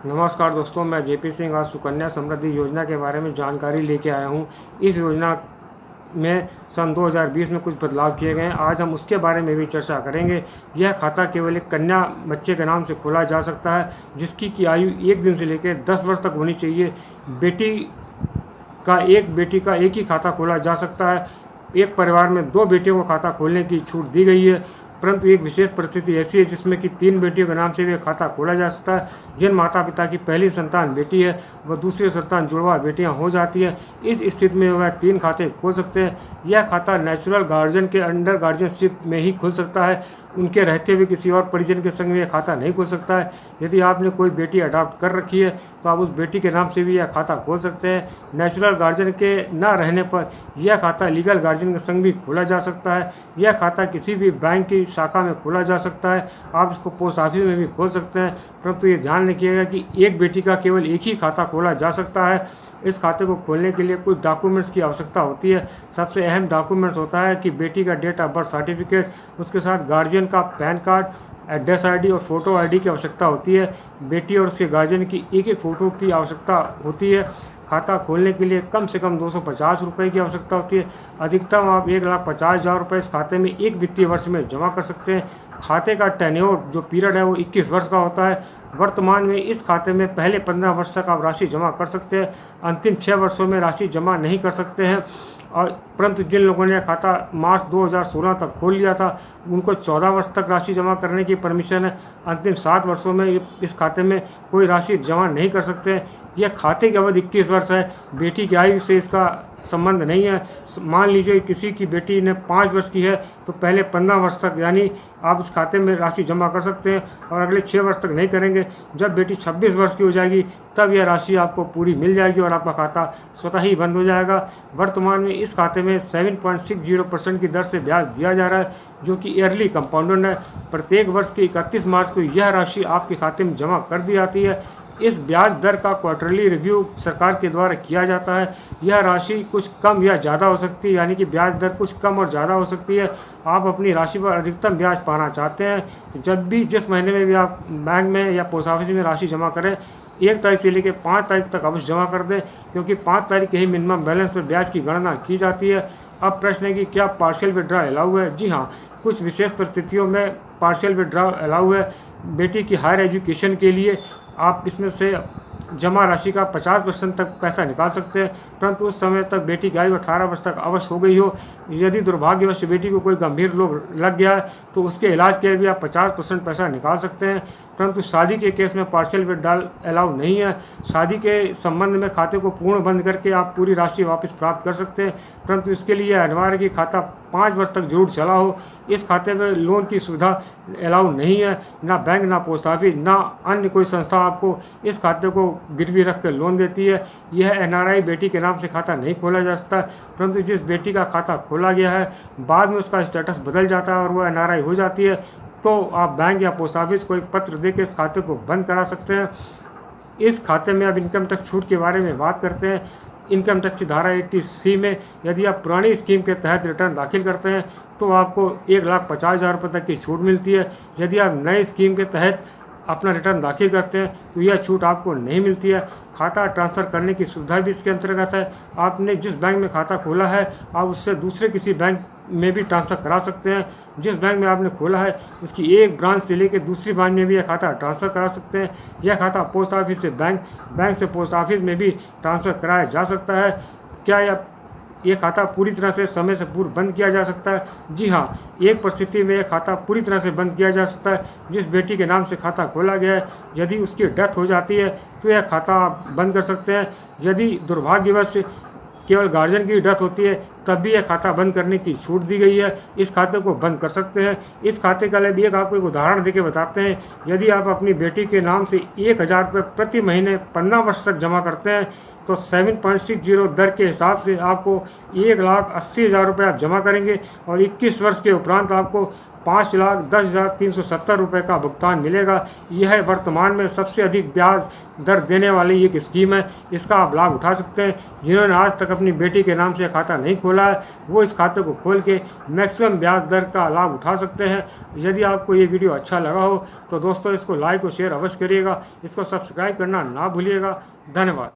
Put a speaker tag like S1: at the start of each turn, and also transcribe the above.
S1: नमस्कार दोस्तों, मैं जेपी सिंह आज सुकन्या समृद्धि योजना के बारे में जानकारी लेके आया हूँ। इस योजना में सन 2020 में कुछ बदलाव किए गए हैं। आज हम उसके बारे में भी चर्चा करेंगे। यह खाता केवल एक कन्या बच्चे के नाम से खोला जा सकता है, जिसकी की आयु 1 दिन से लेकर 10 वर्ष तक होनी चाहिए। बेटी का एक ही खाता खोला जा सकता है। एक परिवार में 2 बेटियों को खाता खोलने की छूट दी गई है, परंतु एक विशेष परिस्थिति ऐसी है जिसमें कि 3 बेटियों के नाम से भी खाता खोला जा सकता है। जिन माता पिता की पहली संतान बेटी है वह दूसरी संतान जुड़वा बेटियां हो जाती हैं। इस स्थिति में वह 3 खाते खोल सकते हैं। यह खाता नेचुरल गार्जियन के अंडर गार्जियनशिप में ही खुल सकता है। उनके रहते हुए किसी और परिजन के संग में यह खाता नहीं खुल सकता है। यदि आपने कोई बेटी अडॉप्ट कर रखी है तो आप उस बेटी के नाम से भी यह खाता खोल सकते हैं। नेचुरल गार्जियन के न रहने पर यह खाता लीगल गार्जियन के संग भी खोला जा सकता है। यह खाता किसी भी बैंक की शाखा में खोला जा सकता है। आप इसको पोस्ट ऑफिस में भी खोल सकते हैं, परंतु ये ध्यान रखिएगा कि एक बेटी का केवल एक ही खाता खोला जा सकता है। इस खाते को खोलने के लिए कुछ डॉक्यूमेंट्स की आवश्यकता होती है। सबसे अहम डॉक्यूमेंट्स होता है कि बेटी का डेट ऑफ बर्थ सर्टिफिकेट, उसके साथ गार्जियन का पैन कार्ड, एड्रेस आईडी और फोटो आईडी की आवश्यकता होती है। बेटी और उसके गार्जियन की एक फोटो की आवश्यकता होती है। खाता खोलने के लिए कम से कम 250 रुपये की आवश्यकता होती है। अधिकतम आप 1,50,000 रुपये इस खाते में एक वित्तीय वर्ष में जमा कर सकते हैं। खाते का टेन्योर जो पीरियड है वो 21 वर्ष का होता है। वर्तमान में इस खाते में पहले 15 वर्ष तक आप राशि जमा कर सकते हैं। अंतिम 6 वर्षों में राशि जमा नहीं कर सकते हैं। और परंतु जिन लोगों ने खाता मार्च 2016 तक खोल लिया था उनको 14 वर्ष तक राशि जमा करने की परमिशन है। अंतिम 7 वर्षों में इस खाते में कोई राशि जमा नहीं कर सकते हैं। यह खाते की अवधि 21 वर्ष है। बेटी की आयु से इसका संबंध नहीं है। मान लीजिए किसी की बेटी ने 5 वर्ष की है तो पहले 15 वर्ष तक यानी आप इस खाते में राशि जमा कर सकते हैं और अगले 6 वर्ष तक नहीं करेंगे। जब बेटी 26 वर्ष की हो जाएगी तब यह राशि आपको पूरी मिल जाएगी और आपका खाता स्वतः ही बंद हो जाएगा। वर्तमान में इस खाते में 7.60% की दर से ब्याज दिया जा रहा है, जो कि ईयरली कंपाउंडेड है। प्रत्येक वर्ष के 31 मार्च को यह राशि आपके खाते में जमा कर दी जाती है। इस ब्याज दर का क्वार्टरली रिव्यू सरकार के द्वारा किया जाता है। यह राशि कुछ कम या ज़्यादा हो सकती है, यानी कि ब्याज दर कुछ कम और ज़्यादा हो सकती है। आप अपनी राशि पर अधिकतम ब्याज पाना चाहते हैं तो जब भी जिस महीने में भी आप बैंक में या पोस्ट ऑफिस में राशि जमा करें 1 तारीख से लेकर 5 तारीख तक अवश्य जमा कर दें, क्योंकि 5 तारीख के ही मिनिमम बैलेंस पर ब्याज की गणना की जाती है। अब प्रश्न है कि क्या पार्शियल विड्रॉ अलाउ है? जी हाँ, कुछ विशेष परिस्थितियों में पार्शियल विड्रॉ अलाउ है। बेटी की हायर एजुकेशन के लिए आप इसमें से जमा राशि का 50% तक पैसा निकाल सकते हैं, परंतु उस समय तक बेटी की आयु 18 वर्ष तक अवश्य हो गई हो। यदि दुर्भाग्यवश बेटी को कोई गंभीर रोग लग गया है तो उसके इलाज के लिए भी आप 50% पैसा निकाल सकते हैं, परंतु शादी के केस में पार्शियल विड्रॉल अलाउ नहीं है। शादी के संबंध में खाते को पूर्ण बंद करके आप पूरी राशि वापस प्राप्त कर सकते हैं, परंतु इसके लिए अनिवार्य कि खाता 5 वर्ष तक जरूर चला हो। इस खाते में लोन की सुविधा अलाउ नहीं है। ना बैंक, ना पोस्ट ऑफिस, ना अन्य कोई संस्था आपको इस खाते को गिरवी रख कर लोन देती है। यह एनआरआई बेटी के नाम से खाता नहीं खोला जा सकता, परंतु जिस बेटी का खाता खोला गया है बाद में उसका स्टेटस बदल जाता है और वह एनआरआई हो जाती है तो आप बैंक या पोस्ट ऑफिस को एक पत्र देकर इस खाते को बंद करा सकते हैं। इस खाते में अब इनकम टैक्स छूट के बारे में बात करते हैं। इनकम टैक्स की धारा 80C में यदि आप पुरानी स्कीम के तहत रिटर्न दाखिल करते हैं तो आपको 1,50,000 रुपये तक की छूट मिलती है। यदि आप नई स्कीम के तहत अपना रिटर्न दाखिल करते हैं तो यह छूट आपको नहीं मिलती है। खाता ट्रांसफ़र करने की सुविधा भी इसके अंतर्गत है। आपने जिस बैंक में खाता खोला है आप उससे दूसरे किसी बैंक में भी ट्रांसफ़र करा सकते हैं। जिस बैंक में आपने खोला है उसकी एक ब्रांच से लेकर दूसरी ब्रांच में भी यह खाता ट्रांसफ़र करा सकते हैं। यह खाता पोस्ट ऑफिस से बैंक, बैंक से पोस्ट ऑफिस में भी ट्रांसफ़र कराया जा सकता है। क्या यह खाता पूरी तरह से समय से पूर्व बंद किया जा सकता है? जी हाँ, एक परिस्थिति में यह खाता पूरी तरह से बंद किया जा सकता है। जिस बेटी के नाम से खाता खोला गया है यदि उसकी डेथ हो जाती है तो यह खाता आप बंद कर सकते हैं। यदि दुर्भाग्यवश केवल गार्जियन की डेथ होती है तब भी यह खाता बंद करने की छूट दी गई है। इस खाते को बंद कर सकते हैं। इस खाते का लिए भी आपको एक उदाहरण देके बताते हैं। यदि आप अपनी बेटी के नाम से 1,000 रुपये प्रति महीने 15 वर्ष तक जमा करते हैं तो 7.60 दर के हिसाब से आपको 1,80,000 रुपये आप जमा करेंगे और 21 वर्ष के उपरांत आपको 5,10,370 रुपये का भुगतान मिलेगा। यह वर्तमान में सबसे अधिक ब्याज दर देने वाली एक स्कीम है। इसका आप लाभ उठा सकते हैं। जिन्होंने आज तक अपनी बेटी के नाम से खाता नहीं खोला है वो इस खाते को खोल के मैक्सिमम ब्याज दर का लाभ उठा सकते हैं। यदि आपको ये वीडियो अच्छा लगा हो तो दोस्तों इसको लाइक और शेयर अवश्य करिएगा। इसको सब्सक्राइब करना ना भूलिएगा। धन्यवाद।